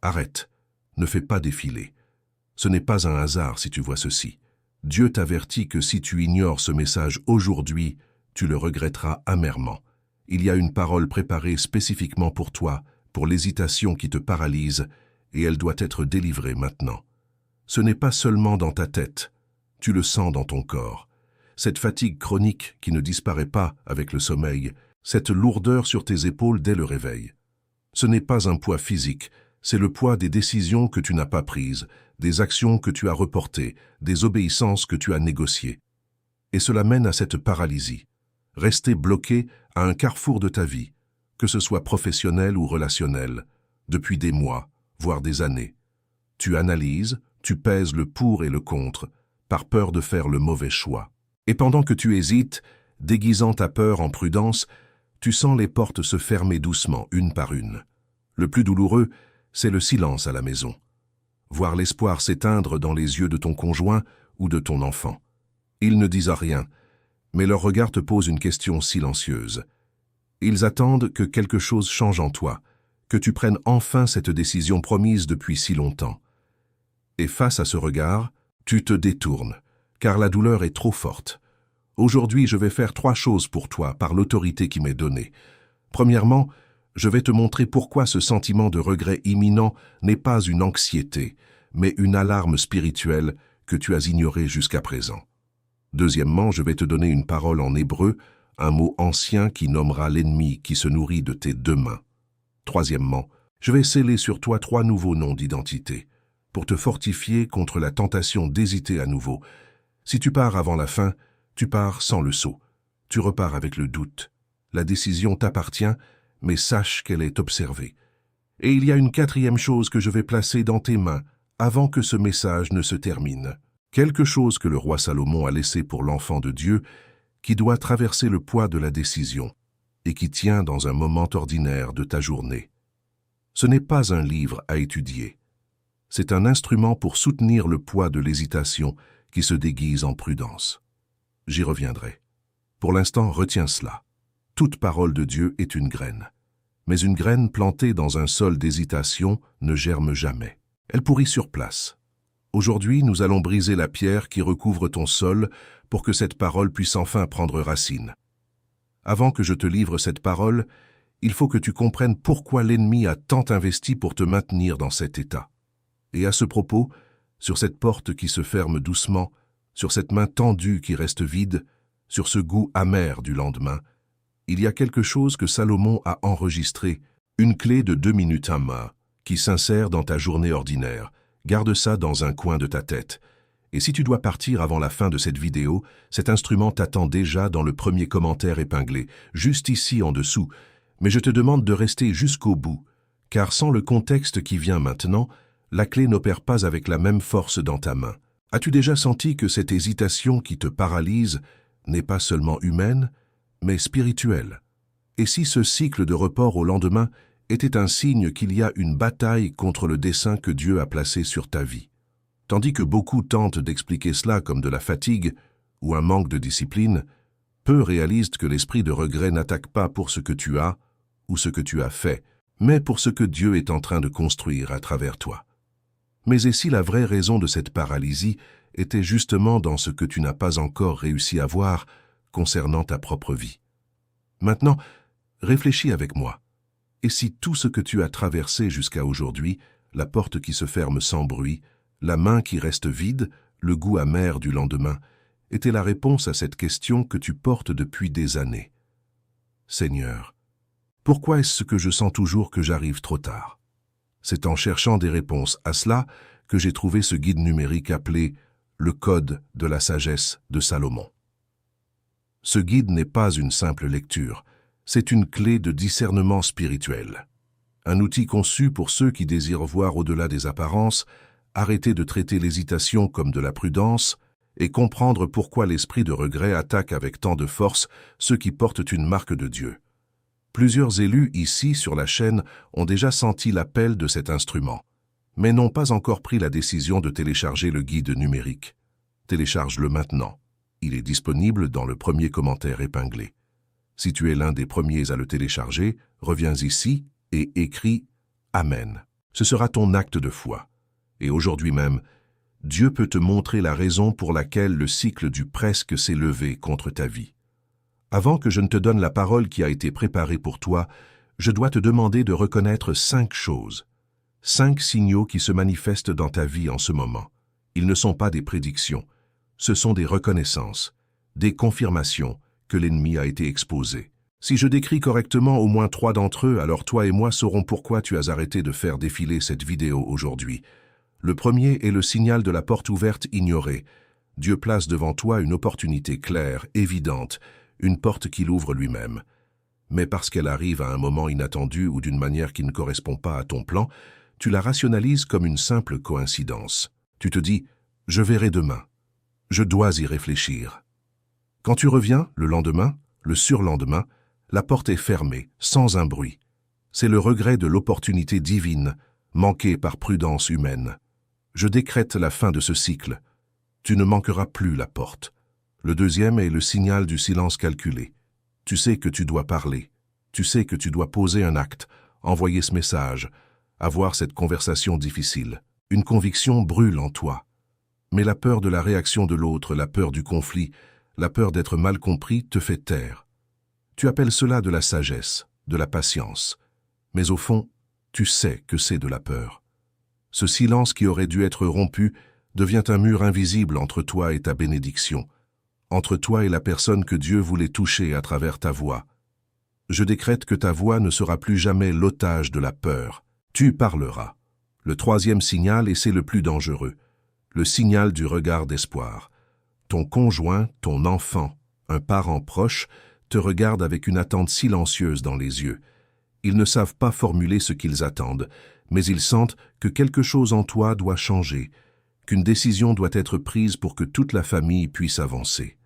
Arrête, ne fais pas défiler. Ce n'est pas un hasard si tu vois ceci. Dieu t'avertit que si tu ignores ce message aujourd'hui, tu le regretteras amèrement. Il y a une parole préparée spécifiquement pour toi, pour l'hésitation qui te paralyse, et elle doit être délivrée maintenant. Ce n'est pas seulement dans ta tête, tu le sens dans ton corps. Cette fatigue chronique qui ne disparaît pas avec le sommeil, cette lourdeur sur tes épaules dès le réveil. Ce n'est pas un poids physique, c'est le poids des décisions que tu n'as pas prises, des actions que tu as reportées, des obéissances que tu as négociées. Et cela mène à cette paralysie. Rester bloqué à un carrefour de ta vie, que ce soit professionnel ou relationnel, depuis des mois, voire des années. Tu analyses, tu pèses le pour et le contre, par peur de faire le mauvais choix. Et pendant que tu hésites, déguisant ta peur en prudence, tu sens les portes se fermer doucement, une par une. Le plus douloureux, c'est le silence à la maison. Voir l'espoir s'éteindre dans les yeux de ton conjoint ou de ton enfant. Ils ne disent rien, mais leur regard te pose une question silencieuse. Ils attendent que quelque chose change en toi, que tu prennes enfin cette décision promise depuis si longtemps. Et face à ce regard, tu te détournes, car la douleur est trop forte. Aujourd'hui, je vais faire 3 choses pour toi par l'autorité qui m'est donnée. Premièrement, je vais te montrer pourquoi ce sentiment de regret imminent n'est pas une anxiété, mais une alarme spirituelle que tu as ignorée jusqu'à présent. Deuxièmement, je vais te donner une parole en hébreu, un mot ancien qui nommera l'ennemi qui se nourrit de tes 2 mains. Troisièmement, je vais sceller sur toi 3 nouveaux noms d'identité, pour te fortifier contre la tentation d'hésiter à nouveau. Si tu pars avant la fin, tu pars sans le sceau. Tu repars avec le doute. La décision t'appartient, mais sache qu'elle est observée. Et il y a une 4e chose que je vais placer dans tes mains avant que ce message ne se termine. Quelque chose que le roi Salomon a laissé pour l'enfant de Dieu qui doit traverser le poids de la décision et qui tient dans un moment ordinaire de ta journée. Ce n'est pas un livre à étudier. C'est un instrument pour soutenir le poids de l'hésitation qui se déguise en prudence. J'y reviendrai. Pour l'instant, retiens cela. Toute parole de Dieu est une graine. Mais une graine plantée dans un sol d'hésitation ne germe jamais. Elle pourrit sur place. Aujourd'hui, nous allons briser la pierre qui recouvre ton sol pour que cette parole puisse enfin prendre racine. Avant que je te livre cette parole, il faut que tu comprennes pourquoi l'ennemi a tant investi pour te maintenir dans cet état. Et à ce propos, sur cette porte qui se ferme doucement, sur cette main tendue qui reste vide, sur ce goût amer du lendemain, il y a quelque chose que Salomon a enregistré, une clé de 2 minutes à main, qui s'insère dans ta journée ordinaire. Garde ça dans un coin de ta tête. Et si tu dois partir avant la fin de cette vidéo, cet instrument t'attend déjà dans le premier commentaire épinglé, juste ici en dessous. Mais je te demande de rester jusqu'au bout, car sans le contexte qui vient maintenant, la clé n'opère pas avec la même force dans ta main. As-tu déjà senti que cette hésitation qui te paralyse n'est pas seulement humaine, mais spirituelle? Et si ce cycle de report au lendemain était un signe qu'il y a une bataille contre le dessein que Dieu a placé sur ta vie? Tandis que beaucoup tentent d'expliquer cela comme de la fatigue ou un manque de discipline, peu réalisent que l'esprit de regret n'attaque pas pour ce que tu as ou ce que tu as fait, mais pour ce que Dieu est en train de construire à travers toi. Mais et si la vraie raison de cette paralysie était justement dans ce que tu n'as pas encore réussi à voir concernant ta propre vie? Maintenant, réfléchis avec moi. Et si tout ce que tu as traversé jusqu'à aujourd'hui, la porte qui se ferme sans bruit, la main qui reste vide, le goût amer du lendemain, était la réponse à cette question que tu portes depuis des années? Seigneur, pourquoi est-ce que je sens toujours que j'arrive trop tard? C'est en cherchant des réponses à cela que j'ai trouvé ce guide numérique appelé « Le Code de la sagesse de Salomon ». Ce guide n'est pas une simple lecture, c'est une clé de discernement spirituel. Un outil conçu pour ceux qui désirent voir au-delà des apparences, arrêter de traiter l'hésitation comme de la prudence et comprendre pourquoi l'esprit de regret attaque avec tant de force ceux qui portent une marque de Dieu. Plusieurs élus ici sur la chaîne ont déjà senti l'appel de cet instrument, mais n'ont pas encore pris la décision de télécharger le guide numérique. Télécharge-le maintenant. Il est disponible dans le premier commentaire épinglé. Si tu es l'un des premiers à le télécharger, reviens ici et écris « Amen ». Ce sera ton acte de foi. Et aujourd'hui même, Dieu peut te montrer la raison pour laquelle le cycle du presque s'est levé contre ta vie. Avant que je ne te donne la parole qui a été préparée pour toi, je dois te demander de reconnaître 5 choses. 5 signaux qui se manifestent dans ta vie en ce moment. Ils ne sont pas des prédictions, ce sont des reconnaissances, des confirmations que l'ennemi a été exposé. Si je décris correctement au moins 3 d'entre eux, alors toi et moi saurons pourquoi tu as arrêté de faire défiler cette vidéo aujourd'hui. Le premier est le signal de la porte ouverte ignorée. Dieu place devant toi une opportunité claire, évidente, une porte qu'il ouvre lui-même. Mais parce qu'elle arrive à un moment inattendu ou d'une manière qui ne correspond pas à ton plan, tu la rationalises comme une simple coïncidence. Tu te dis « je verrai demain ». Je dois y réfléchir. Quand tu reviens, le lendemain, le surlendemain, la porte est fermée, sans un bruit. C'est le regret de l'opportunité divine, manquée par prudence humaine. Je décrète la fin de ce cycle. Tu ne manqueras plus la porte. Le deuxième est le signal du silence calculé. Tu sais que tu dois parler. Tu sais que tu dois poser un acte, envoyer ce message, avoir cette conversation difficile. Une conviction brûle en toi. Mais la peur de la réaction de l'autre, la peur du conflit, la peur d'être mal compris te fait taire. Tu appelles cela de la sagesse, de la patience. Mais au fond, tu sais que c'est de la peur. Ce silence qui aurait dû être rompu devient un mur invisible entre toi et ta bénédiction, entre toi et la personne que Dieu voulait toucher à travers ta voix. Je décrète que ta voix ne sera plus jamais l'otage de la peur. Tu parleras. Le troisième signal, et c'est le plus dangereux, le signal du regard d'espoir. Ton conjoint, ton enfant, un parent proche, te regarde avec une attente silencieuse dans les yeux. Ils ne savent pas formuler ce qu'ils attendent, mais ils sentent que quelque chose en toi doit changer, qu'une décision doit être prise pour que toute la famille puisse avancer.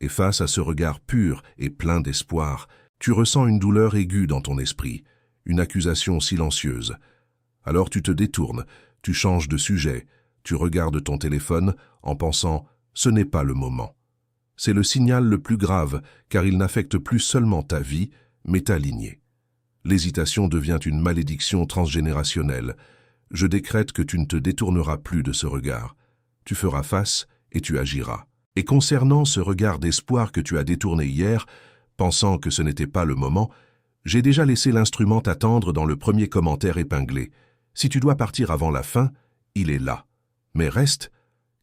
Et face à ce regard pur et plein d'espoir, tu ressens une douleur aiguë dans ton esprit, une accusation silencieuse. Alors tu te détournes, tu changes de sujet, tu regardes ton téléphone en pensant « ce n'est pas le moment ». C'est le signal le plus grave car il n'affecte plus seulement ta vie, mais ta lignée. L'hésitation devient une malédiction transgénérationnelle. Je décrète que tu ne te détourneras plus de ce regard. Tu feras face et tu agiras. Et concernant ce regard d'espoir que tu as détourné hier, pensant que ce n'était pas le moment, j'ai déjà laissé l'instrument t'attendre dans le premier commentaire épinglé. Si tu dois partir avant la fin, il est là. Mais reste,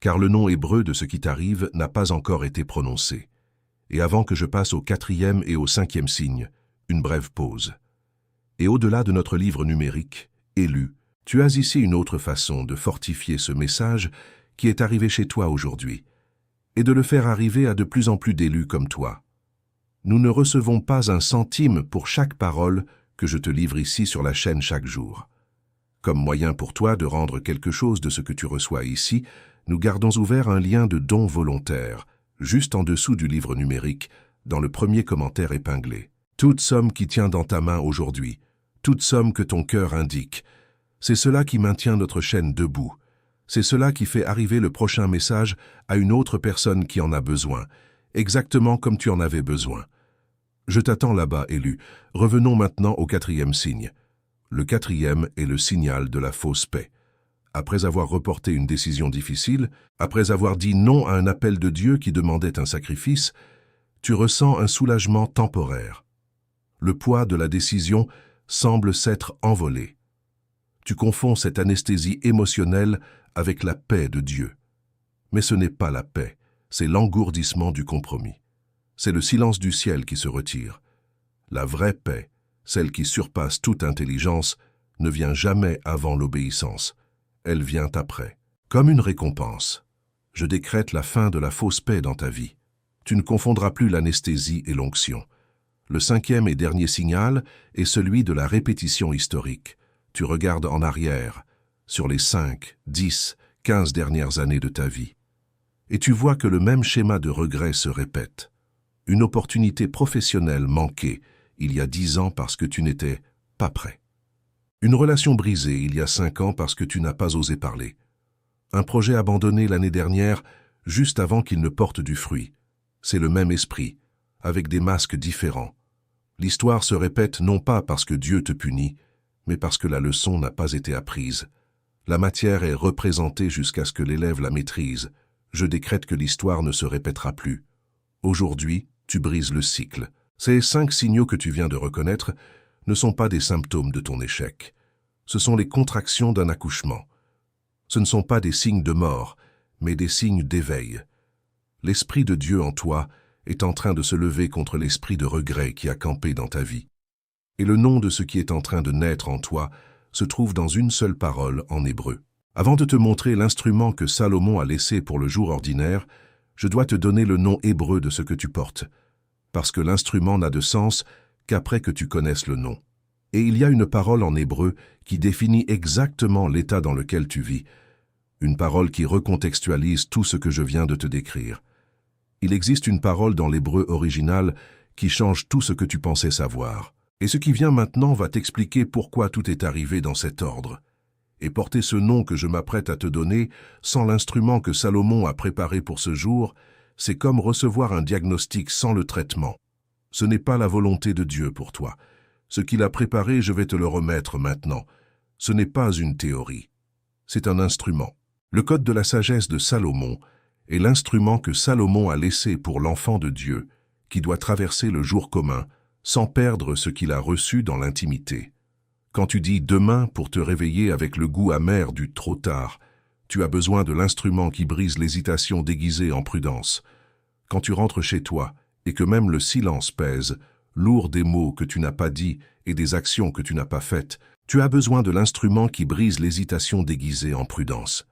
car le nom hébreu de ce qui t'arrive n'a pas encore été prononcé. Et avant que je passe au 4e et au 5e signe, une brève pause. Et au-delà de notre livre numérique, élu, tu as ici une autre façon de fortifier ce message qui est arrivé chez toi aujourd'hui, et de le faire arriver à de plus en plus d'élus comme toi. Nous ne recevons pas un centime pour chaque parole que je te livre ici sur la chaîne chaque jour. Comme moyen pour toi de rendre quelque chose de ce que tu reçois ici, nous gardons ouvert un lien de don volontaire, juste en dessous du livre numérique, dans le premier commentaire épinglé. Toute somme qui tient dans ta main aujourd'hui, toute somme que ton cœur indique, c'est cela qui maintient notre chaîne debout. C'est cela qui fait arriver le prochain message à une autre personne qui en a besoin, exactement comme tu en avais besoin. Je t'attends là-bas, élu. Revenons maintenant au 4e signe. Le 4e est le signal de la fausse paix. Après avoir reporté une décision difficile, après avoir dit non à un appel de Dieu qui demandait un sacrifice, tu ressens un soulagement temporaire. Le poids de la décision semble s'être envolé. Tu confonds cette anesthésie émotionnelle avec la paix de Dieu. Mais ce n'est pas la paix, c'est l'engourdissement du compromis. C'est le silence du ciel qui se retire. La vraie paix, celle qui surpasse toute intelligence, ne vient jamais avant l'obéissance. Elle vient après. Comme une récompense, je décrète la fin de la fausse paix dans ta vie. Tu ne confondras plus l'anesthésie et l'onction. Le 5e et dernier signal est celui de la répétition historique. Tu regardes en arrière, sur les 5, 10, 15 dernières années de ta vie. Et tu vois que le même schéma de regret se répète. Une opportunité professionnelle manquée il y a 10 ans parce que tu n'étais pas prêt. Une relation brisée il y a 5 ans parce que tu n'as pas osé parler. Un projet abandonné l'année dernière juste avant qu'il ne porte du fruit. C'est le même esprit, avec des masques différents. L'histoire se répète non pas parce que Dieu te punit, mais parce que la leçon n'a pas été apprise. La matière est représentée jusqu'à ce que l'élève la maîtrise. Je décrète que l'histoire ne se répétera plus. Aujourd'hui, tu brises le cycle. Ces 5 signaux que tu viens de reconnaître ne sont pas des symptômes de ton échec. Ce sont les contractions d'un accouchement. Ce ne sont pas des signes de mort, mais des signes d'éveil. L'Esprit de Dieu en toi est en train de se lever contre l'esprit de regret qui a campé dans ta vie. Et le nom de ce qui est en train de naître en toi se trouve dans une seule parole en hébreu. Avant de te montrer l'instrument que Salomon a laissé pour le jour ordinaire, je dois te donner le nom hébreu de ce que tu portes, parce que l'instrument n'a de sens qu'après que tu connaisses le nom. Et il y a une parole en hébreu qui définit exactement l'état dans lequel tu vis, une parole qui recontextualise tout ce que je viens de te décrire. Il existe une parole dans l'hébreu original qui change tout ce que tu pensais savoir. Et ce qui vient maintenant va t'expliquer pourquoi tout est arrivé dans cet ordre. Et porter ce nom que je m'apprête à te donner, sans l'instrument que Salomon a préparé pour ce jour, c'est comme recevoir un diagnostic sans le traitement. Ce n'est pas la volonté de Dieu pour toi. Ce qu'il a préparé, je vais te le remettre maintenant. Ce n'est pas une théorie. C'est un instrument. Le code de la sagesse de Salomon est l'instrument que Salomon a laissé pour l'enfant de Dieu, qui doit traverser le jour commun, sans perdre ce qu'il a reçu dans l'intimité. Quand tu dis demain pour te réveiller avec le goût amer du trop tard, tu as besoin de l'instrument qui brise l'hésitation déguisée en prudence. Quand tu rentres chez toi et que même le silence pèse, lourd des mots que tu n'as pas dits et des actions que tu n'as pas faites, tu as besoin de l'instrument qui brise l'hésitation déguisée en prudence.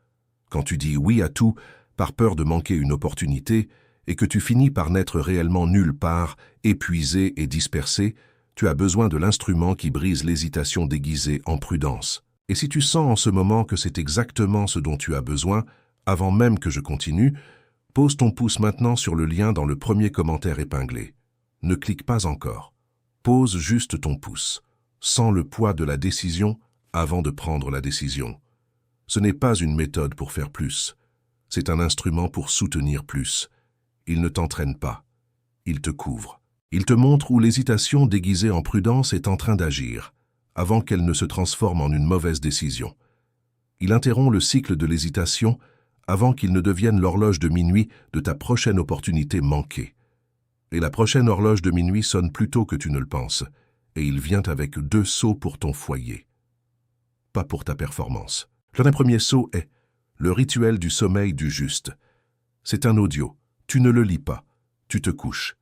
Quand tu dis oui à tout par peur de manquer une opportunité et que tu finis par n'être réellement nulle part, épuisé et dispersé, tu as besoin de l'instrument qui brise l'hésitation déguisée en prudence. Et si tu sens en ce moment que c'est exactement ce dont tu as besoin, avant même que je continue, pose ton pouce maintenant sur le lien dans le premier commentaire épinglé. Ne clique pas encore. Pose juste ton pouce. Sens le poids de la décision avant de prendre la décision. Ce n'est pas une méthode pour faire plus. C'est un instrument pour soutenir plus. Il ne t'entraîne pas. Il te couvre. Il te montre où l'hésitation déguisée en prudence est en train d'agir, avant qu'elle ne se transforme en une mauvaise décision. Il interrompt le cycle de l'hésitation avant qu'il ne devienne l'horloge de minuit de ta prochaine opportunité manquée. Et la prochaine horloge de minuit sonne plus tôt que tu ne le penses, et il vient avec 2 sauts pour ton foyer. Pas pour ta performance. Le premier saut est le rituel du sommeil du juste. C'est un audio. Tu ne le lis pas. Tu te couches.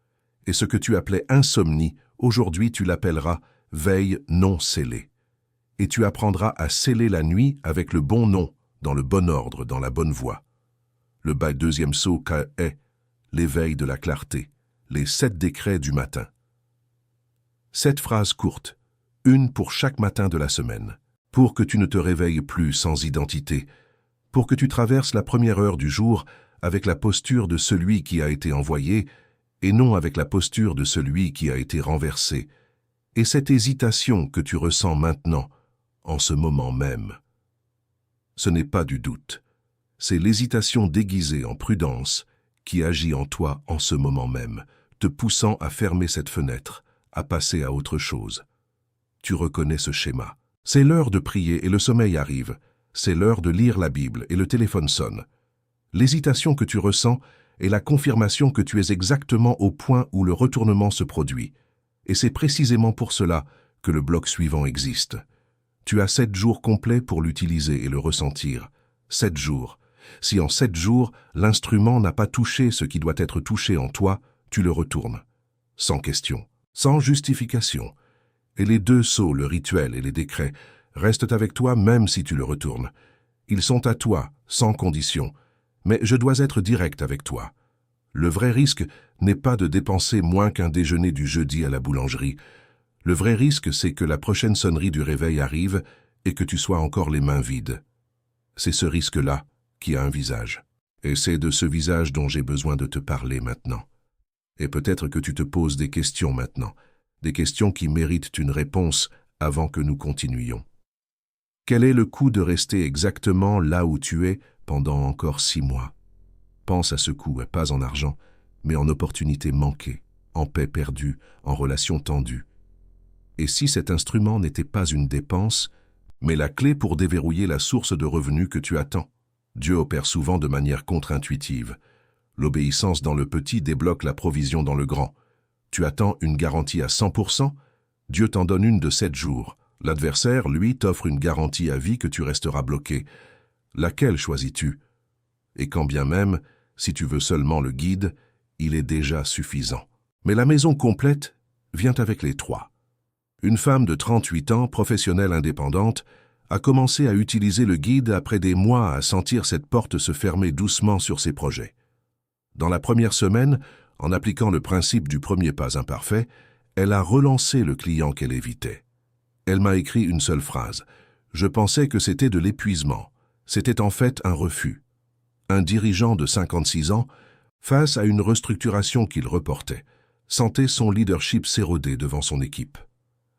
Et ce que tu appelais insomnie, aujourd'hui tu l'appelleras veille non scellée. Et tu apprendras à sceller la nuit avec le bon nom, dans le bon ordre, dans la bonne voie. Le deuxième saut est l'éveil de la clarté, les 7 décrets du matin. 7 phrases courtes, une pour chaque matin de la semaine, pour que tu ne te réveilles plus sans identité, pour que tu traverses la première heure du jour avec la posture de celui qui a été envoyé et non avec la posture de celui qui a été renversé, et cette hésitation que tu ressens maintenant, en ce moment même. Ce n'est pas du doute, c'est l'hésitation déguisée en prudence qui agit en toi en ce moment même, te poussant à fermer cette fenêtre, à passer à autre chose. Tu reconnais ce schéma. C'est l'heure de prier et le sommeil arrive. C'est l'heure de lire la Bible et le téléphone sonne. L'hésitation que tu ressens est la confirmation que tu es exactement au point où le retournement se produit. Et c'est précisément pour cela que le bloc suivant existe. Tu as 7 jours complets pour l'utiliser et le ressentir. 7 jours. Si en 7 jours, l'instrument n'a pas touché ce qui doit être touché en toi, tu le retournes. Sans question, sans justification. Et les 2 sauts, le rituel et les décrets, restent avec toi même si tu le retournes. Ils sont à toi, sans condition. Mais je dois être direct avec toi. Le vrai risque n'est pas de dépenser moins qu'un déjeuner du jeudi à la boulangerie. Le vrai risque, c'est que la prochaine sonnerie du réveil arrive et que tu sois encore les mains vides. C'est ce risque-là qui a un visage. Et c'est de ce visage dont j'ai besoin de te parler maintenant. Et peut-être que tu te poses des questions maintenant, des questions qui méritent une réponse avant que nous continuions. Quel est le coût de rester exactement là où tu es pendant encore 6 mois? Pense à ce coût, pas en argent, mais en opportunités manquées, en paix perdue, en relations tendues. Et si cet instrument n'était pas une dépense, mais la clé pour déverrouiller la source de revenus que tu attends? Dieu opère souvent de manière contre-intuitive. L'obéissance dans le petit débloque la provision dans le grand. Tu attends une garantie à 100%, Dieu t'en donne une de 7 jours. L'adversaire, lui, t'offre une garantie à vie que tu resteras bloqué. Laquelle choisis-tu? Et quand bien même, si tu veux seulement le guide, il est déjà suffisant. Mais la maison complète vient avec les 3. Une femme de 38 ans, professionnelle indépendante, a commencé à utiliser le guide après des mois à sentir cette porte se fermer doucement sur ses projets. Dans la première semaine, en appliquant le principe du premier pas imparfait, elle a relancé le client qu'elle évitait. Elle m'a écrit une seule phrase. Je pensais que c'était de l'épuisement. C'était en fait un refus. Un dirigeant de 56 ans, face à une restructuration qu'il reportait, sentait son leadership s'éroder devant son équipe.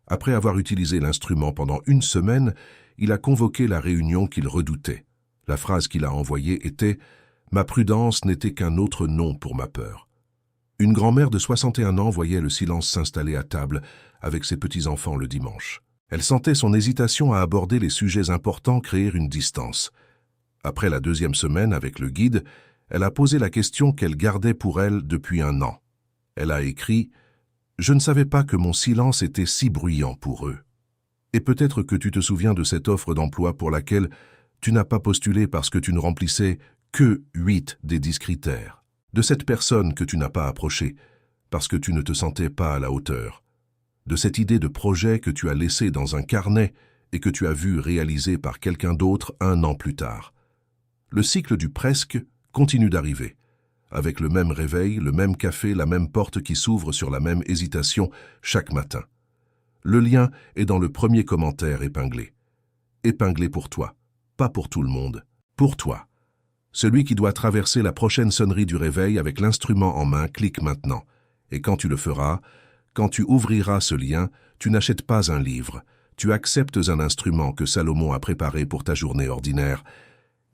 Après avoir utilisé l'instrument pendant une semaine, il a convoqué la réunion qu'il redoutait. La phrase qu'il a envoyée était « Ma prudence n'était qu'un autre nom pour ma peur ». Une grand-mère de 61 ans voyait le silence s'installer à table avec ses petits-enfants le dimanche. Elle sentait son hésitation à aborder les sujets importants créer une distance. Après la 2e semaine avec le guide, elle a posé la question qu'elle gardait pour elle depuis un an. Elle a écrit « Je ne savais pas que mon silence était si bruyant pour eux ». Et peut-être que tu te souviens de cette offre d'emploi pour laquelle tu n'as pas postulé parce que tu ne remplissais que 8 des 10 critères. De cette personne que tu n'as pas approchée parce que tu ne te sentais pas à la hauteur. De cette idée de projet que tu as laissée dans un carnet et que tu as vu réalisé par quelqu'un d'autre un an plus tard. Le cycle du presque continue d'arriver, avec le même réveil, le même café, la même porte qui s'ouvre sur la même hésitation chaque matin. Le lien est dans le premier commentaire épinglé. Épinglé pour toi, pas pour tout le monde, pour toi. Celui qui doit traverser la prochaine sonnerie du réveil avec l'instrument en main, clique maintenant. Et quand tu le feras, quand tu ouvriras ce lien, tu n'achètes pas un livre, tu acceptes un instrument que Salomon a préparé pour ta journée ordinaire.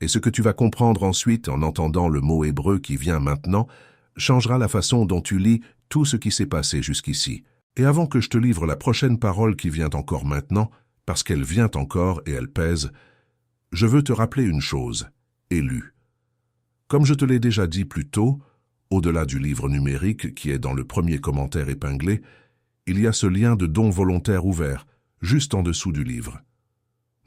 Et ce que tu vas comprendre ensuite en entendant le mot hébreu qui vient maintenant, changera la façon dont tu lis tout ce qui s'est passé jusqu'ici. Et avant que je te livre la prochaine parole qui vient encore maintenant, parce qu'elle vient encore et elle pèse, je veux te rappeler une chose, élu. Comme je te l'ai déjà dit plus tôt, au-delà du livre numérique qui est dans le premier commentaire épinglé, il y a ce lien de don volontaire ouvert, juste en dessous du livre.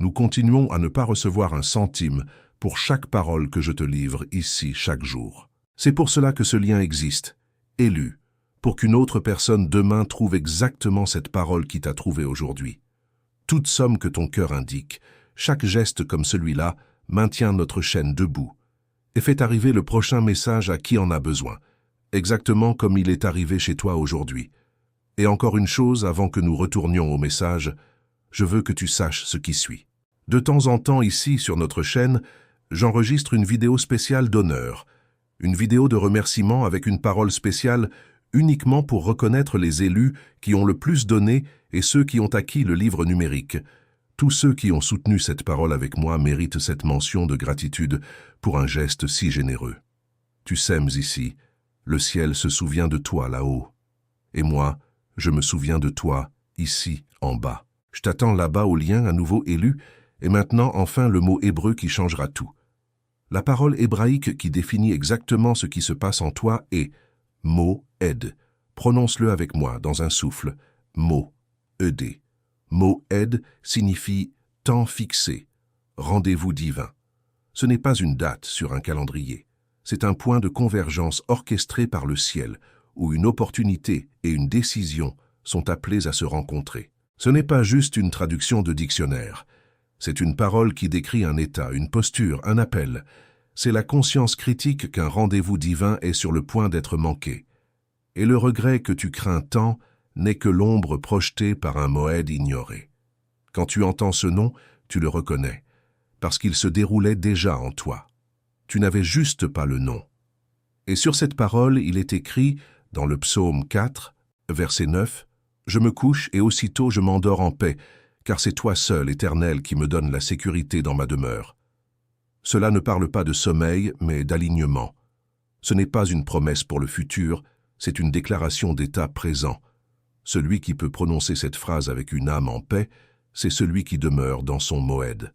Nous continuons à ne pas recevoir un centime pour chaque parole que je te livre ici chaque jour. C'est pour cela que ce lien existe, élu, pour qu'une autre personne demain trouve exactement cette parole qui t'a trouvé aujourd'hui. Toute somme que ton cœur indique, chaque geste comme celui-là, maintient notre chaîne debout et fait arriver le prochain message à qui en a besoin, exactement comme il est arrivé chez toi aujourd'hui. Et encore une chose, avant que nous retournions au message, je veux que tu saches ce qui suit. De temps en temps ici, sur notre chaîne, j'enregistre une vidéo spéciale d'honneur, une vidéo de remerciement avec une parole spéciale uniquement pour reconnaître les élus qui ont le plus donné et ceux qui ont acquis le livre numérique. Tous ceux qui ont soutenu cette parole avec moi méritent cette mention de gratitude pour un geste si généreux. Tu sèmes ici, le ciel se souvient de toi là-haut. Et moi, je me souviens de toi, ici, en bas. Je t'attends là-bas au lien à nouveau élu, et maintenant enfin le mot hébreu qui changera tout. La parole hébraïque qui définit exactement ce qui se passe en toi est mot aide. Prononce-le avec moi dans un souffle. Mot, ED. Mot aide signifie temps fixé, rendez-vous divin. Ce n'est pas une date sur un calendrier. C'est un point de convergence orchestré par le ciel, où une opportunité et une décision sont appelées à se rencontrer. Ce n'est pas juste une traduction de dictionnaire. C'est une parole qui décrit un état, une posture, un appel. C'est la conscience critique qu'un rendez-vous divin est sur le point d'être manqué. Et le regret que tu crains tant n'est que l'ombre projetée par un Moed ignoré. Quand tu entends ce nom, tu le reconnais, parce qu'il se déroulait déjà en toi. Tu n'avais juste pas le nom. Et sur cette parole, il est écrit, dans le psaume 4, verset 9, « Je me couche et aussitôt je m'endors en paix, car c'est toi seul, Éternel, qui me donne la sécurité dans ma demeure. » Cela ne parle pas de sommeil, mais d'alignement. Ce n'est pas une promesse pour le futur, c'est une déclaration d'état présent. Celui qui peut prononcer cette phrase avec une âme en paix, c'est celui qui demeure dans son moed.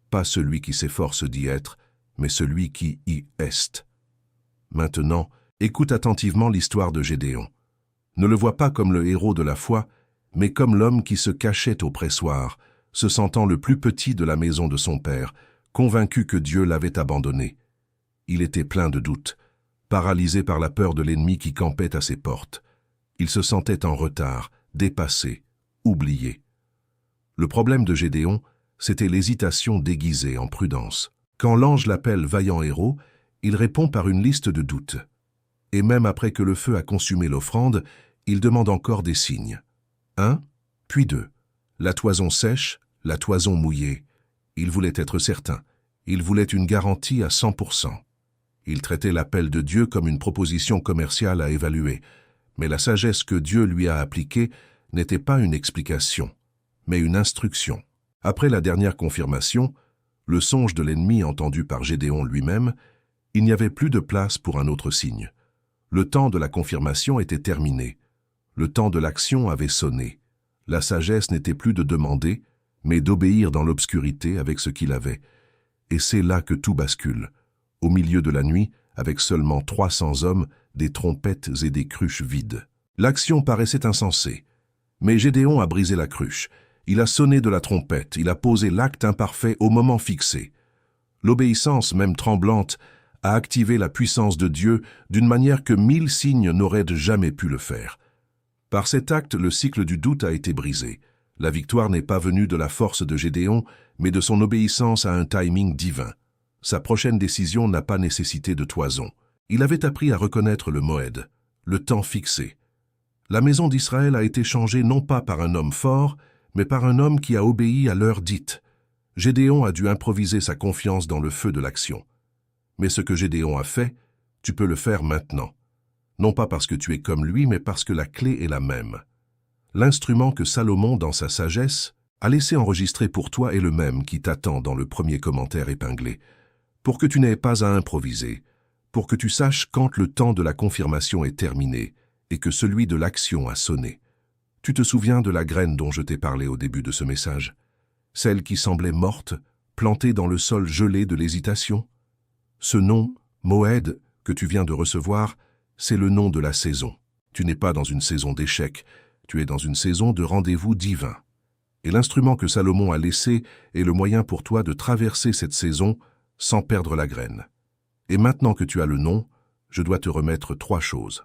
Pas celui qui s'efforce d'y être, mais celui qui y est. Maintenant, écoute attentivement l'histoire de Gédéon. Ne le vois pas comme le héros de la foi, mais comme l'homme qui se cachait au pressoir, se sentant le plus petit de la maison de son père, convaincu que Dieu l'avait abandonné. Il était plein de doutes, paralysé par la peur de l'ennemi qui campait à ses portes. Il se sentait en retard, dépassé, oublié. Le problème de Gédéon, c'était l'hésitation déguisée en prudence. Quand l'ange l'appelle vaillant héros, il répond par une liste de doutes. Et même après que le feu a consumé l'offrande, il demande encore des signes. 1, puis 2. La toison sèche, la toison mouillée. Il voulait être certain. Il voulait une garantie à 100%. Il traitait l'appel de Dieu comme une proposition commerciale à évaluer. Mais la sagesse que Dieu lui a appliquée n'était pas une explication, mais une instruction. Après la dernière confirmation, le songe de l'ennemi entendu par Gédéon lui-même, il n'y avait plus de place pour un autre signe. Le temps de la confirmation était terminé. Le temps de l'action avait sonné. La sagesse n'était plus de demander, mais d'obéir dans l'obscurité avec ce qu'il avait. Et c'est là que tout bascule. Au milieu de la nuit, avec seulement 300 hommes, des trompettes et des cruches vides. L'action paraissait insensée. Mais Gédéon a brisé la cruche. Il a sonné de la trompette, il a posé l'acte imparfait au moment fixé. L'obéissance, même tremblante, a activé la puissance de Dieu d'une manière que 1000 signes n'auraient jamais pu le faire. Par cet acte, le cycle du doute a été brisé. La victoire n'est pas venue de la force de Gédéon, mais de son obéissance à un timing divin. Sa prochaine décision n'a pas nécessité de toison. Il avait appris à reconnaître le moed, le temps fixé. La maison d'Israël a été changée non pas par un homme fort, mais par un homme qui a obéi à l'heure dite. Gédéon a dû improviser sa confiance dans le feu de l'action. Mais ce que Gédéon a fait, tu peux le faire maintenant. Non pas parce que tu es comme lui, mais parce que la clé est la même. L'instrument que Salomon, dans sa sagesse, a laissé enregistrer pour toi est le même qui t'attend dans le premier commentaire épinglé. Pour que tu n'aies pas à improviser, pour que tu saches quand le temps de la confirmation est terminé et que celui de l'action a sonné. Tu te souviens de la graine dont je t'ai parlé au début de ce message? Celle qui semblait morte, plantée dans le sol gelé de l'hésitation? Ce nom, Moed, que tu viens de recevoir, c'est le nom de la saison. Tu n'es pas dans une saison d'échec, tu es dans une saison de rendez-vous divin. Et l'instrument que Salomon a laissé est le moyen pour toi de traverser cette saison sans perdre la graine. Et maintenant que tu as le nom, je dois te remettre 3 choses.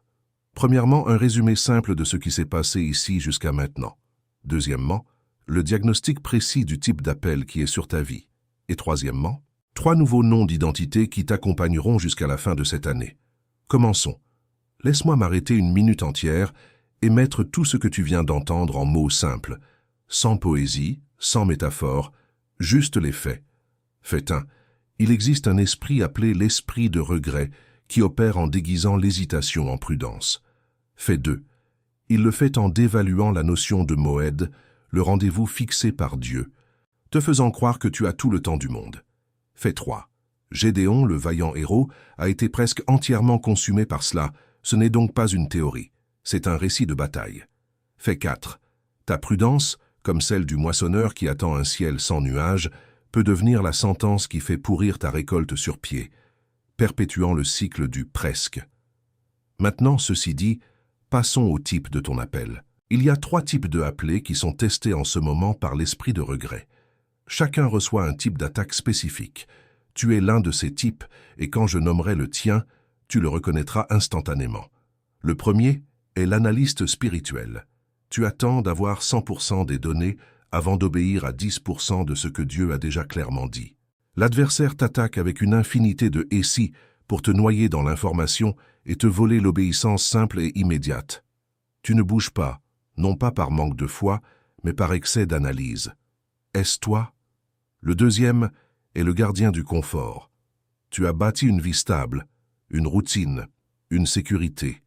Premièrement, un résumé simple de ce qui s'est passé ici jusqu'à maintenant. Deuxièmement, le diagnostic précis du type d'appel qui est sur ta vie. Et troisièmement, 3 nouveaux noms d'identité qui t'accompagneront jusqu'à la fin de cette année. Commençons. Laisse-moi m'arrêter une minute entière et mettre tout ce que tu viens d'entendre en mots simples, sans poésie, sans métaphore, juste les faits. Fait 1. Il existe un esprit appelé l'esprit de regret qui opère en déguisant l'hésitation en prudence. Fait 2. Il le fait en dévaluant la notion de Moed, le rendez-vous fixé par Dieu, te faisant croire que tu as tout le temps du monde. Fait 3. Gédéon, le vaillant héros, a été presque entièrement consumé par cela. Ce n'est donc pas une théorie, c'est un récit de bataille. Fait 4. Ta prudence, comme celle du moissonneur qui attend un ciel sans nuages, peut devenir la sentence qui fait pourrir ta récolte sur pied, perpétuant le cycle du presque. Maintenant, ceci dit, passons au type de ton appel. Il y a 3 types de appelés qui sont testés en ce moment par l'esprit de regret. Chacun reçoit un type d'attaque spécifique. Tu es l'un de ces types, et quand je nommerai le tien, tu le reconnaîtras instantanément. Le premier est l'analyste spirituel. Tu attends d'avoir 100% des données avant d'obéir à 10% de ce que Dieu a déjà clairement dit. L'adversaire t'attaque avec une infinité de « et si » pour te noyer dans l'information et te voler l'obéissance simple et immédiate. Tu ne bouges pas, non pas par manque de foi, mais par excès d'analyse. Est-ce toi? Le deuxième est le gardien du confort. Tu as bâti une vie stable, une routine, une sécurité.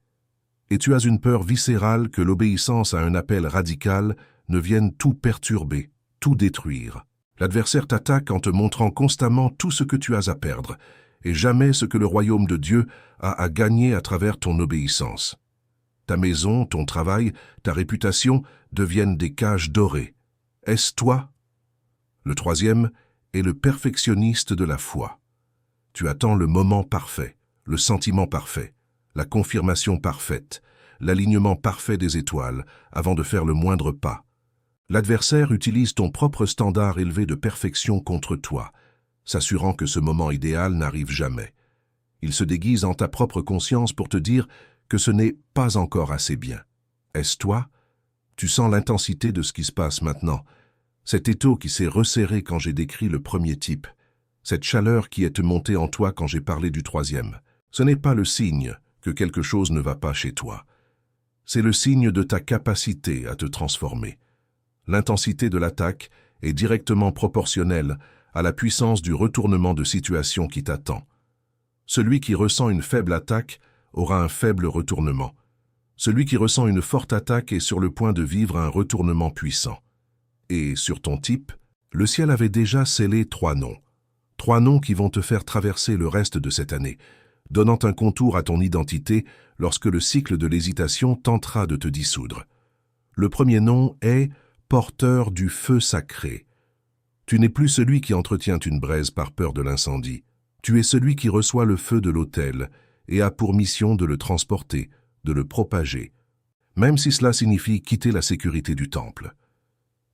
Et tu as une peur viscérale que l'obéissance à un appel radical ne vienne tout perturber, tout détruire. L'adversaire t'attaque en te montrant constamment tout ce que tu as à perdre, et jamais ce que le royaume de Dieu a à gagner à travers ton obéissance. Ta maison, ton travail, ta réputation deviennent des cages dorées. Est-ce toi? Le troisième est le perfectionniste de la foi. Tu attends le moment parfait, le sentiment parfait, la confirmation parfaite, l'alignement parfait des étoiles avant de faire le moindre pas. L'adversaire utilise ton propre standard élevé de perfection contre toi, s'assurant que ce moment idéal n'arrive jamais. Il se déguise en ta propre conscience pour te dire que ce n'est pas encore assez bien. Est-ce toi? Tu sens l'intensité de ce qui se passe maintenant, cet étau qui s'est resserré quand j'ai décrit le premier type, cette chaleur qui est montée en toi quand j'ai parlé du troisième. Ce n'est pas le signe que quelque chose ne va pas chez toi. C'est le signe de ta capacité à te transformer. L'intensité de l'attaque est directement proportionnelle à la puissance du retournement de situation qui t'attend. Celui qui ressent une faible attaque aura un faible retournement. Celui qui ressent une forte attaque est sur le point de vivre un retournement puissant. Et sur ton type, le ciel avait déjà scellé 3 noms. 3 noms qui vont te faire traverser le reste de cette année, donnant un contour à ton identité lorsque le cycle de l'hésitation tentera de te dissoudre. Le premier nom est « porteur du feu sacré ». Tu n'es plus celui qui entretient une braise par peur de l'incendie. Tu es celui qui reçoit le feu de l'autel et a pour mission de le transporter, de le propager, même si cela signifie quitter la sécurité du temple.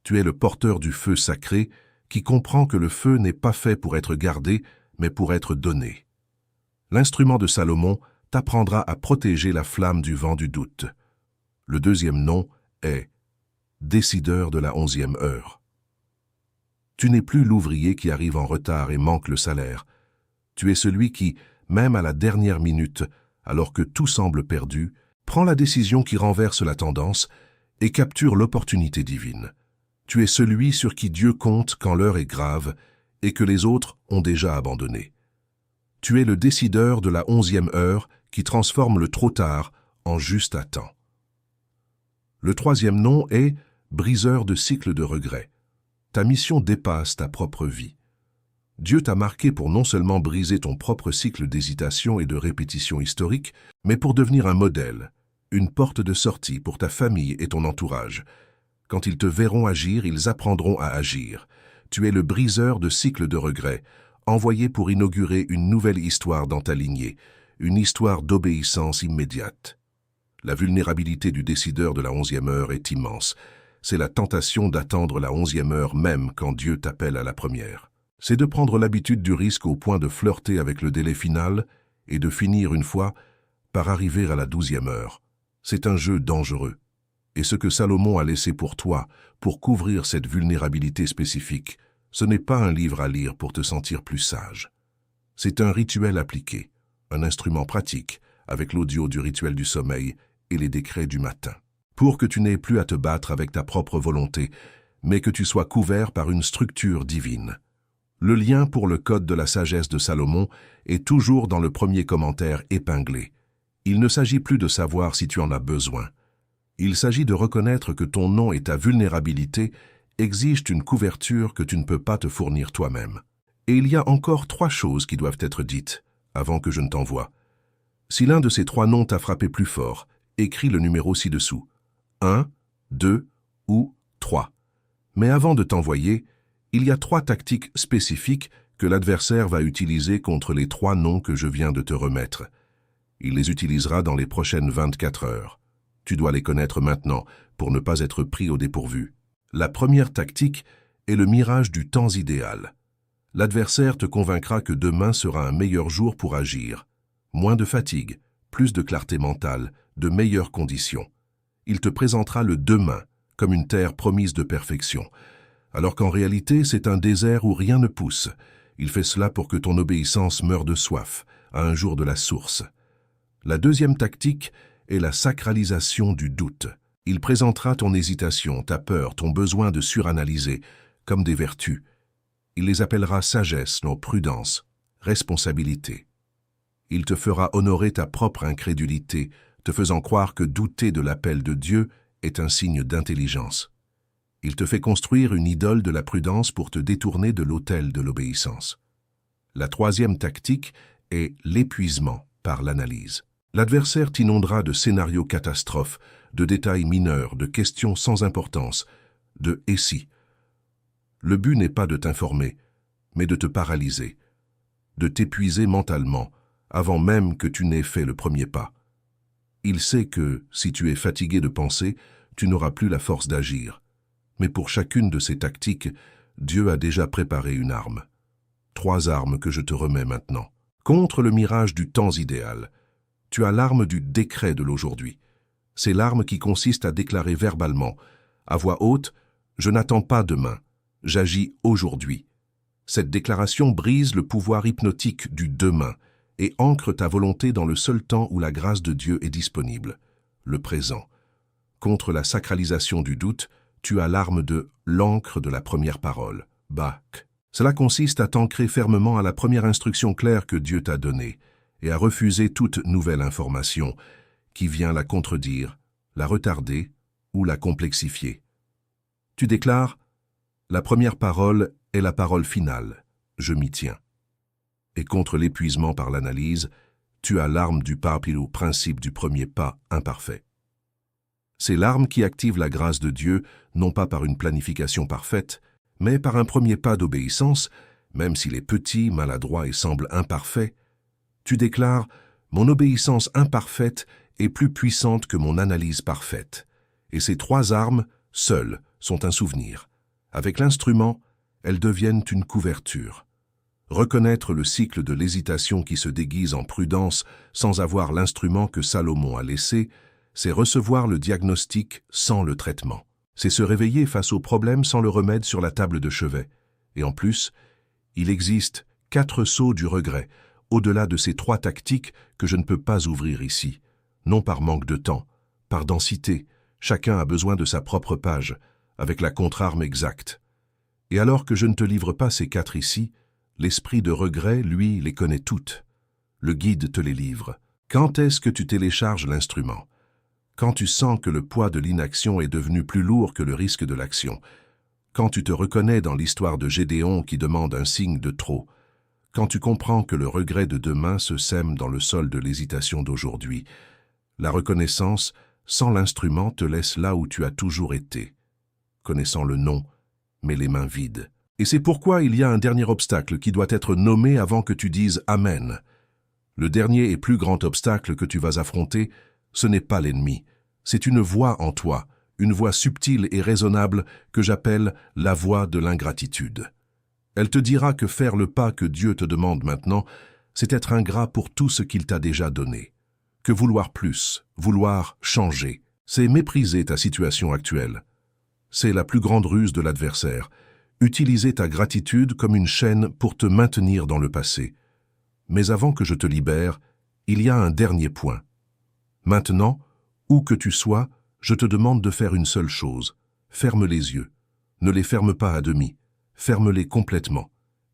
Tu es le porteur du feu sacré qui comprend que le feu n'est pas fait pour être gardé, mais pour être donné. L'instrument de Salomon t'apprendra à protéger la flamme du vent du doute. Le deuxième nom est « décideur de la 11e heure ». Tu n'es plus l'ouvrier qui arrive en retard et manque le salaire. Tu es celui qui, même à la dernière minute, alors que tout semble perdu, prend la décision qui renverse la tendance et capture l'opportunité divine. Tu es celui sur qui Dieu compte quand l'heure est grave et que les autres ont déjà abandonné. Tu es le décideur de la 11e heure qui transforme le trop tard en juste à temps. Le troisième nom est briseur de cycles de regrets. Ta mission dépasse ta propre vie. Dieu t'a marqué pour non seulement briser ton propre cycle d'hésitation et de répétition historique, mais pour devenir un modèle, une porte de sortie pour ta famille et ton entourage. Quand ils te verront agir, ils apprendront à agir. Tu es le briseur de cycles de regrets, envoyé pour inaugurer une nouvelle histoire dans ta lignée, une histoire d'obéissance immédiate. La vulnérabilité du décideur de la 11e heure est immense. C'est la tentation d'attendre la 11e heure même quand Dieu t'appelle à la première. C'est de prendre l'habitude du risque au point de flirter avec le délai final et de finir une fois par arriver à la 12e heure. C'est un jeu dangereux. Et ce que Salomon a laissé pour toi, pour couvrir cette vulnérabilité spécifique, ce n'est pas un livre à lire pour te sentir plus sage. C'est un rituel appliqué, un instrument pratique, avec l'audio du rituel du sommeil et les décrets du matin, pour que tu n'aies plus à te battre avec ta propre volonté, mais que tu sois couvert par une structure divine. Le lien pour le code de la sagesse de Salomon est toujours dans le premier commentaire épinglé. Il ne s'agit plus de savoir si tu en as besoin. Il s'agit de reconnaître que ton nom et ta vulnérabilité exigent une couverture que tu ne peux pas te fournir toi-même. Et il y a encore 3 choses qui doivent être dites avant que je ne t'envoie. Si l'un de ces 3 noms t'a frappé plus fort, écris le numéro ci-dessous. 1, 2 ou 3. Mais avant de t'envoyer, il y a 3 tactiques spécifiques que l'adversaire va utiliser contre les 3 noms que je viens de te remettre. Il les utilisera dans les prochaines 24 heures. Tu dois les connaître maintenant pour ne pas être pris au dépourvu. La première tactique est le mirage du temps idéal. L'adversaire te convaincra que demain sera un meilleur jour pour agir. Moins de fatigue, plus de clarté mentale, de meilleures conditions. Il te présentera le demain comme une terre promise de perfection, alors qu'en réalité c'est un désert où rien ne pousse. Il fait cela pour que ton obéissance meure de soif, à un jour de la source. La deuxième tactique est la sacralisation du doute. Il présentera ton hésitation, ta peur, ton besoin de suranalyser, comme des vertus. Il les appellera sagesse, non prudence, responsabilité. Il te fera honorer ta propre incrédulité, te faisant croire que douter de l'appel de Dieu est un signe d'intelligence. Il te fait construire une idole de la prudence pour te détourner de l'autel de l'obéissance. La troisième tactique est l'épuisement par l'analyse. L'adversaire t'inondera de scénarios catastrophes, de détails mineurs, de questions sans importance, de « et si ». Le but n'est pas de t'informer, mais de te paralyser, de t'épuiser mentalement, avant même que tu n'aies fait le premier pas. Il sait que, si tu es fatigué de penser, tu n'auras plus la force d'agir. Mais pour chacune de ces tactiques, Dieu a déjà préparé une arme. 3 armes que je te remets maintenant. Contre le mirage du temps idéal, tu as l'arme du décret de l'aujourd'hui. C'est l'arme qui consiste à déclarer verbalement, à voix haute, « Je n'attends pas demain, j'agis aujourd'hui ». Cette déclaration brise le pouvoir hypnotique du demain et ancre ta volonté dans le seul temps où la grâce de Dieu est disponible, le présent. Contre la sacralisation du doute, tu as l'arme de l'encre de la première parole, Bach. Cela consiste à t'ancrer fermement à la première instruction claire que Dieu t'a donnée et à refuser toute nouvelle information qui vient la contredire, la retarder ou la complexifier. Tu déclares « La première parole est la parole finale, je m'y tiens ». Et contre l'épuisement par l'analyse, tu as l'arme du papillon, principe du premier pas imparfait. C'est l'arme qui active la grâce de Dieu, non pas par une planification parfaite, mais par un premier pas d'obéissance, même s'il est petit, maladroit et semble imparfait. Tu déclares « Mon obéissance imparfaite est plus puissante que mon analyse parfaite ». Et ces 3 armes, seules, sont un souvenir. Avec l'instrument, elles deviennent une couverture. Reconnaître le cycle de l'hésitation qui se déguise en prudence sans avoir l'instrument que Salomon a laissé, c'est recevoir le diagnostic sans le traitement. C'est se réveiller face au problème sans le remède sur la table de chevet. Et en plus, il existe 4 sceaux du regret, au-delà de ces 3 tactiques que je ne peux pas ouvrir ici. Non par manque de temps, par densité, chacun a besoin de sa propre page, avec la contre-arme exacte. Et alors que je ne te livre pas ces 4 ici, l'esprit de regret, lui, les connaît toutes. Le guide te les livre. Quand est-ce que tu télécharges l'instrument ? Quand tu sens que le poids de l'inaction est devenu plus lourd que le risque de l'action, quand tu te reconnais dans l'histoire de Gédéon qui demande un signe de trop, quand tu comprends que le regret de demain se sème dans le sol de l'hésitation d'aujourd'hui, la reconnaissance, sans l'instrument, te laisse là où tu as toujours été, connaissant le nom, mais les mains vides. Et c'est pourquoi il y a un dernier obstacle qui doit être nommé avant que tu dises « Amen ». Le dernier et plus grand obstacle que tu vas affronter, ce n'est pas l'ennemi, c'est une voix en toi, une voix subtile et raisonnable que j'appelle la voix de l'ingratitude. Elle te dira que faire le pas que Dieu te demande maintenant, c'est être ingrat pour tout ce qu'il t'a déjà donné. Que vouloir plus, vouloir changer, c'est mépriser ta situation actuelle. C'est la plus grande ruse de l'adversaire, utiliser ta gratitude comme une chaîne pour te maintenir dans le passé. Mais avant que je te libère, il y a un dernier point. Maintenant, où que tu sois, je te demande de faire une seule chose. Ferme les yeux. Ne les ferme pas à demi. Ferme-les complètement.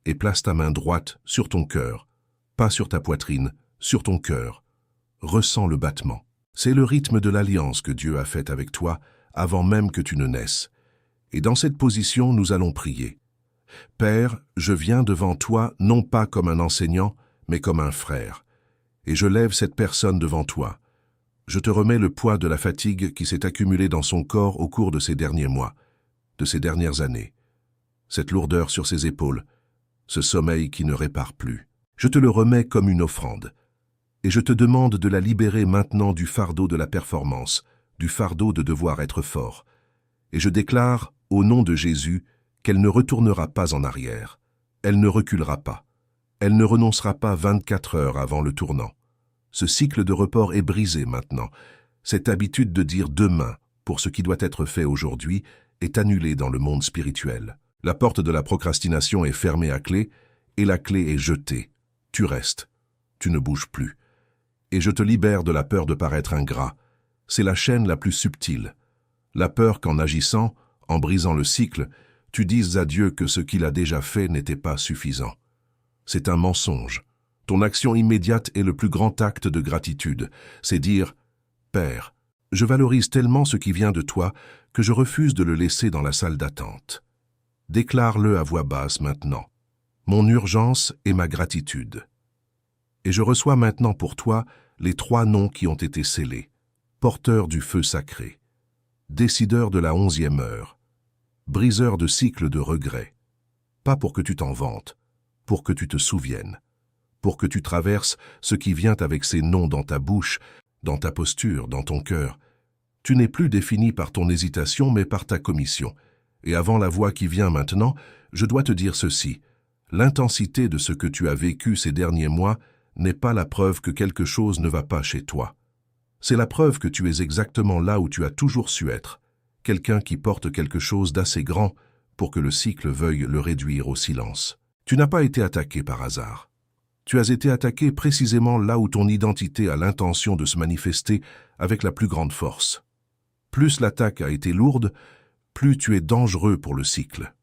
Et place ta main droite sur ton cœur. Pas sur ta poitrine, sur ton cœur. Ressens le battement. C'est le rythme de l'alliance que Dieu a faite avec toi avant même que tu ne naisses. Et dans cette position, nous allons prier. Père, je viens devant toi non pas comme un enseignant, mais comme un frère. Et je lève cette personne devant toi. Je te remets le poids de la fatigue qui s'est accumulée dans son corps au cours de ces derniers mois, de ces dernières années. Cette lourdeur sur ses épaules, ce sommeil qui ne répare plus. Je te le remets comme une offrande. Et je te demande de la libérer maintenant du fardeau de la performance, du fardeau de devoir être fort. Et je déclare, au nom de Jésus, qu'elle ne retournera pas en arrière. Elle ne reculera pas. Elle ne renoncera pas 24 heures avant le tournant. Ce cycle de report est brisé maintenant. Cette habitude de dire demain pour ce qui doit être fait aujourd'hui est annulée dans le monde spirituel. La porte de la procrastination est fermée à clé et la clé est jetée. Tu restes. Tu ne bouges plus. Et je te libère de la peur de paraître ingrat. C'est la chaîne la plus subtile. La peur qu'en agissant, en brisant le cycle, tu dises à Dieu que ce qu'il a déjà fait n'était pas suffisant. C'est un mensonge. Ton action immédiate est le plus grand acte de gratitude. C'est dire « Père, je valorise tellement ce qui vient de toi que je refuse de le laisser dans la salle d'attente. » Déclare-le à voix basse maintenant. Mon urgence est ma gratitude. Et je reçois maintenant pour toi les 3 noms qui ont été scellés, porteur du feu sacré, décideur de la 11e heure, briseur de cycles de regrets, pas pour que tu t'en vantes, pour que tu te souviennes, pour que tu traverses ce qui vient avec ces noms dans ta bouche, dans ta posture, dans ton cœur. Tu n'es plus défini par ton hésitation, mais par ta commission. Et avant la voix qui vient maintenant, je dois te dire ceci. L'intensité de ce que tu as vécu ces derniers mois n'est pas la preuve que quelque chose ne va pas chez toi. C'est la preuve que tu es exactement là où tu as toujours su être, quelqu'un qui porte quelque chose d'assez grand pour que le cycle veuille le réduire au silence. Tu n'as pas été attaqué par hasard. Tu as été attaqué précisément là où ton identité a l'intention de se manifester avec la plus grande force. Plus l'attaque a été lourde, plus tu es dangereux pour le cycle.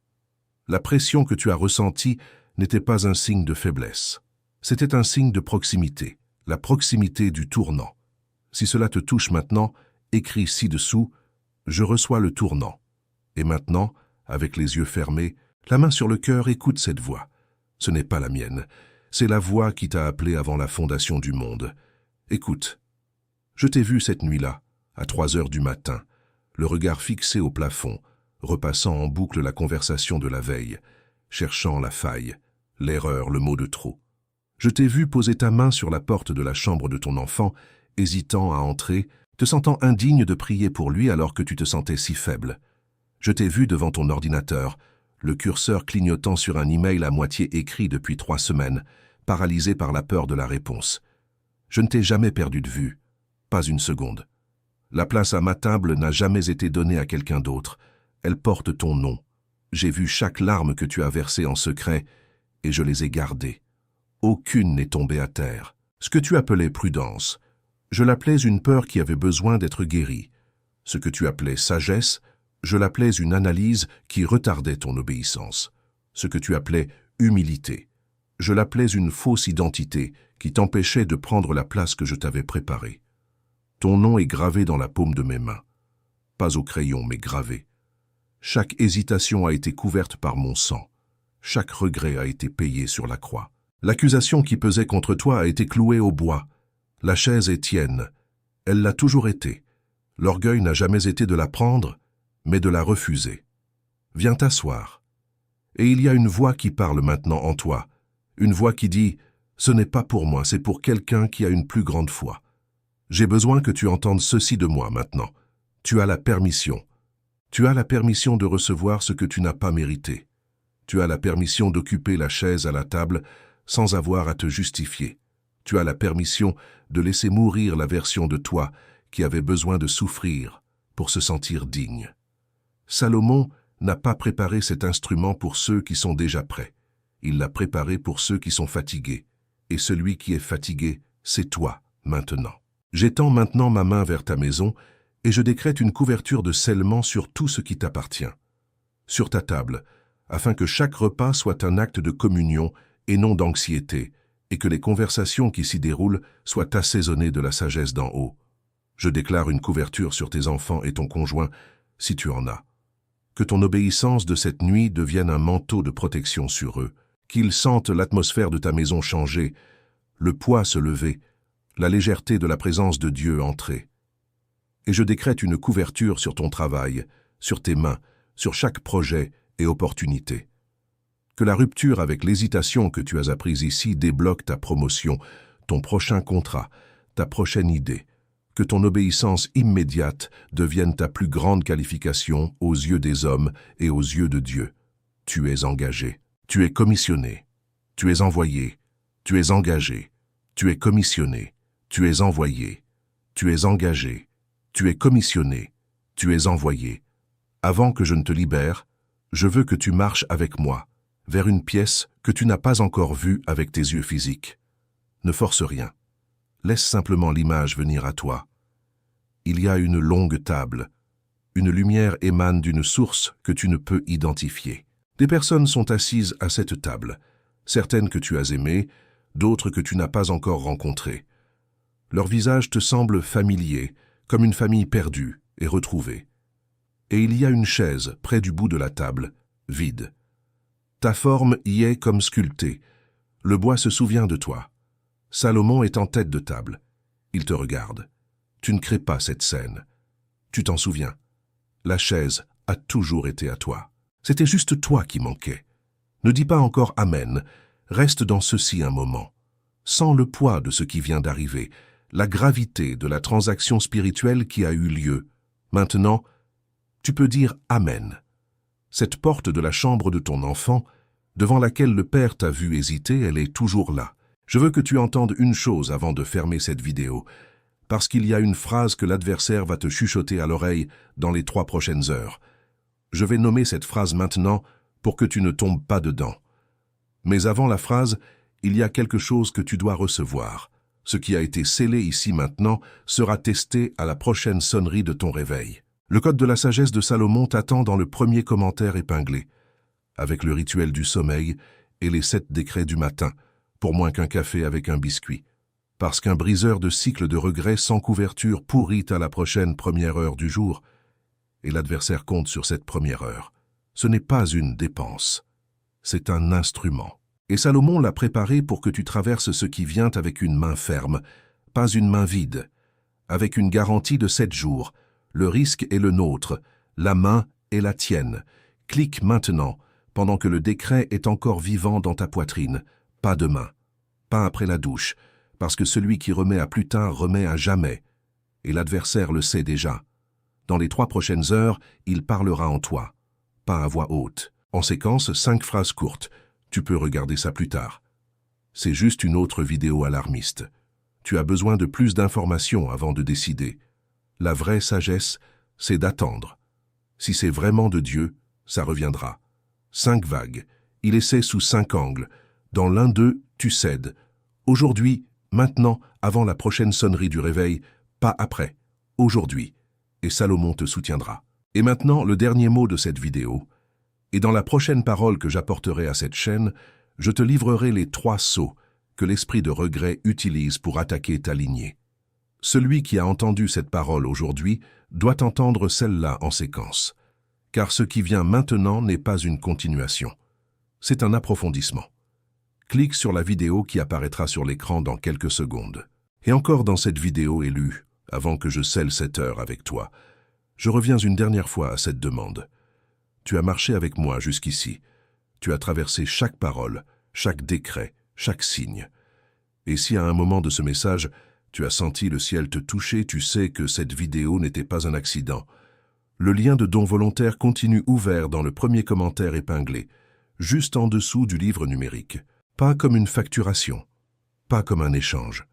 La pression que tu as ressentie n'était pas un signe de faiblesse. C'était un signe de proximité, la proximité du tournant. Si cela te touche maintenant, écris ci-dessous « Je reçois le tournant ». Et maintenant, avec les yeux fermés, la main sur le cœur, écoute cette voix. Ce n'est pas la mienne, c'est la voix qui t'a appelé avant la fondation du monde. Écoute, je t'ai vu cette nuit-là, à 3 heures du matin, le regard fixé au plafond, repassant en boucle la conversation de la veille, cherchant la faille, l'erreur, le mot de trop. Je t'ai vu poser ta main sur la porte de la chambre de ton enfant, hésitant à entrer, te sentant indigne de prier pour lui alors que tu te sentais si faible. Je t'ai vu devant ton ordinateur, le curseur clignotant sur un email à moitié écrit depuis 3 semaines, paralysé par la peur de la réponse. Je ne t'ai jamais perdu de vue, pas une seconde. La place à ma table n'a jamais été donnée à quelqu'un d'autre. Elle porte ton nom. J'ai vu chaque larme que tu as versée en secret et je les ai gardées. Aucune n'est tombée à terre. Ce que tu appelais prudence, je l'appelais une peur qui avait besoin d'être guérie. Ce que tu appelais sagesse, je l'appelais une analyse qui retardait ton obéissance. Ce que tu appelais humilité, je l'appelais une fausse identité qui t'empêchait de prendre la place que je t'avais préparée. Ton nom est gravé dans la paume de mes mains. Pas au crayon, mais gravé. Chaque hésitation a été couverte par mon sang. Chaque regret a été payé sur la croix. L'accusation qui pesait contre toi a été clouée au bois. La chaise est tienne. Elle l'a toujours été. L'orgueil n'a jamais été de la prendre, mais de la refuser. Viens t'asseoir. Et il y a une voix qui parle maintenant en toi. Une voix qui dit « Ce n'est pas pour moi, c'est pour quelqu'un qui a une plus grande foi. » J'ai besoin que tu entendes ceci de moi maintenant. Tu as la permission. Tu as la permission de recevoir ce que tu n'as pas mérité. Tu as la permission d'occuper la chaise à la table sans avoir à te justifier. Tu as la permission de laisser mourir la version de toi qui avait besoin de souffrir pour se sentir digne. Salomon n'a pas préparé cet instrument pour ceux qui sont déjà prêts. Il l'a préparé pour ceux qui sont fatigués. Et celui qui est fatigué, c'est toi, maintenant. J'étends maintenant ma main vers ta maison et je décrète une couverture de scellement sur tout ce qui t'appartient. Sur ta table, afin que chaque repas soit un acte de communion et non d'anxiété, et que les conversations qui s'y déroulent soient assaisonnées de la sagesse d'en haut. Je déclare une couverture sur tes enfants et ton conjoint, si tu en as. Que ton obéissance de cette nuit devienne un manteau de protection sur eux, qu'ils sentent l'atmosphère de ta maison changer, le poids se lever, la légèreté de la présence de Dieu entrer. Et je décrète une couverture sur ton travail, sur tes mains, sur chaque projet et opportunité. Que la rupture avec l'hésitation que tu as apprise ici débloque ta promotion, ton prochain contrat, ta prochaine idée. Que ton obéissance immédiate devienne ta plus grande qualification aux yeux des hommes et aux yeux de Dieu. Tu es engagé, tu es commissionné, tu es envoyé, tu es engagé, tu es commissionné, tu es envoyé, tu es engagé, tu es commissionné, tu es envoyé. Avant que je ne te libère, je veux que tu marches avec moi vers une pièce que tu n'as pas encore vue avec tes yeux physiques. Ne force rien. Laisse simplement l'image venir à toi. Il y a une longue table. Une lumière émane d'une source que tu ne peux identifier. Des personnes sont assises à cette table, certaines que tu as aimées, d'autres que tu n'as pas encore rencontrées. Leur visage te semble familier, comme une famille perdue et retrouvée. Et il y a une chaise près du bout de la table, vide. Ta forme y est comme sculptée. Le bois se souvient de toi. Salomon est en tête de table. Il te regarde. Tu ne crées pas cette scène. Tu t'en souviens. La chaise a toujours été à toi. C'était juste toi qui manquais. Ne dis pas encore Amen. Reste dans ceci un moment. Sens le poids de ce qui vient d'arriver, la gravité de la transaction spirituelle qui a eu lieu. Maintenant, tu peux dire Amen. Cette porte de la chambre de ton enfant, devant laquelle le Père t'a vu hésiter, elle est toujours là. Je veux que tu entendes une chose avant de fermer cette vidéo, parce qu'il y a une phrase que l'adversaire va te chuchoter à l'oreille dans les 3 prochaines heures. Je vais nommer cette phrase maintenant pour que tu ne tombes pas dedans. Mais avant la phrase, il y a quelque chose que tu dois recevoir. Ce qui a été scellé ici maintenant sera testé à la prochaine sonnerie de ton réveil. Le code de la sagesse de Salomon t'attend dans le premier commentaire épinglé, avec le rituel du sommeil et les 7 décrets du matin, pour moins qu'un café avec un biscuit. Parce qu'un briseur de cycle de regrets sans couverture pourrit à la prochaine première heure du jour, et l'adversaire compte sur cette première heure. Ce n'est pas une dépense, c'est un instrument. Et Salomon l'a préparé pour que tu traverses ce qui vient avec une main ferme, pas une main vide, avec une garantie de 7 jours. Le risque est le nôtre, la main est la tienne. Clique maintenant, pendant que le décret est encore vivant dans ta poitrine. Pas demain, pas après la douche, parce que celui qui remet à plus tard remet à jamais. Et l'adversaire le sait déjà. Dans les 3 prochaines heures, il parlera en toi, pas à voix haute. En séquence, 5 phrases courtes. Tu peux regarder ça plus tard. C'est juste une autre vidéo alarmiste. Tu as besoin de plus d'informations avant de décider. La vraie sagesse, c'est d'attendre. Si c'est vraiment de Dieu, ça reviendra. 5 vagues. Il essaie sous 5 angles. Dans l'un d'eux, tu cèdes. Aujourd'hui, maintenant, avant la prochaine sonnerie du réveil, pas après. Aujourd'hui. Et Salomon te soutiendra. Et maintenant, le dernier mot de cette vidéo. Et dans la prochaine parole que j'apporterai à cette chaîne, je te livrerai les 3 sceaux que l'esprit de regret utilise pour attaquer ta lignée. Celui qui a entendu cette parole aujourd'hui doit entendre celle-là en séquence, car ce qui vient maintenant n'est pas une continuation. C'est un approfondissement. Clique sur la vidéo qui apparaîtra sur l'écran dans quelques secondes. Et encore dans cette vidéo élue, avant que je scelle cette heure avec toi, je reviens une dernière fois à cette demande. Tu as marché avec moi jusqu'ici. Tu as traversé chaque parole, chaque décret, chaque signe. Et si à un moment de ce message, tu as senti le ciel te toucher, tu sais que cette vidéo n'était pas un accident. Le lien de don volontaire continue ouvert dans le premier commentaire épinglé, juste en dessous du livre numérique. Pas comme une facturation, pas comme un échange,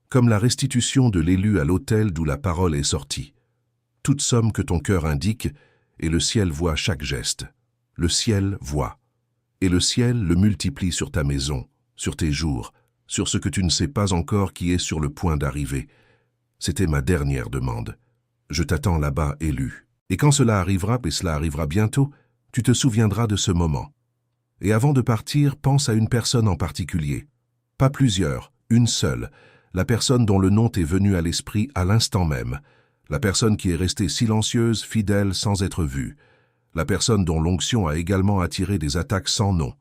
comme la restitution de l'élu à l'autel d'où la parole est sortie. Toute somme que ton cœur indique, et le ciel voit chaque geste. Le ciel voit. Et le ciel le multiplie sur ta maison, sur tes jours, sur ce que tu ne sais pas encore qui est sur le point d'arriver. C'était ma dernière demande. Je t'attends là-bas, élu. Et quand cela arrivera, et cela arrivera bientôt, tu te souviendras de ce moment. Et avant de partir, pense à une personne en particulier. Pas plusieurs, une seule. La personne dont le nom t'est venu à l'esprit à l'instant même. La personne qui est restée silencieuse, fidèle, sans être vue. La personne dont l'onction a également attiré des attaques sans nom.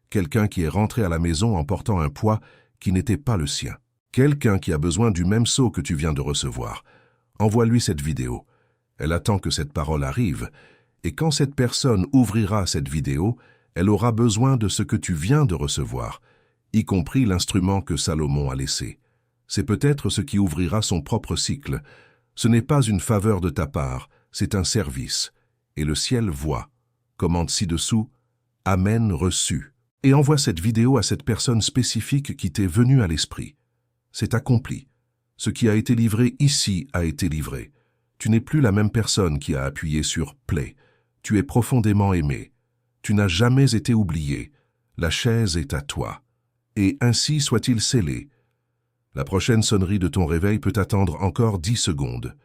Quelqu'un qui est rentré à la maison en portant un poids qui n'était pas le sien. Quelqu'un qui a besoin du même sceau que tu viens de recevoir. Envoie-lui cette vidéo. Elle attend que cette parole arrive. Et quand cette personne ouvrira cette vidéo, elle aura besoin de ce que tu viens de recevoir, y compris l'instrument que Salomon a laissé. C'est peut-être ce qui ouvrira son propre cycle. Ce n'est pas une faveur de ta part, c'est un service. Et le ciel voit. Commente ci-dessous, Amen reçu. Et envoie cette vidéo à cette personne spécifique qui t'est venue à l'esprit. C'est accompli. Ce qui a été livré ici a été livré. Tu n'es plus la même personne qui a appuyé sur « Play ». Tu es profondément aimé. Tu n'as jamais été oublié. La chaise est à toi. Et ainsi soit-il scellé. La prochaine sonnerie de ton réveil peut attendre encore 10 secondes.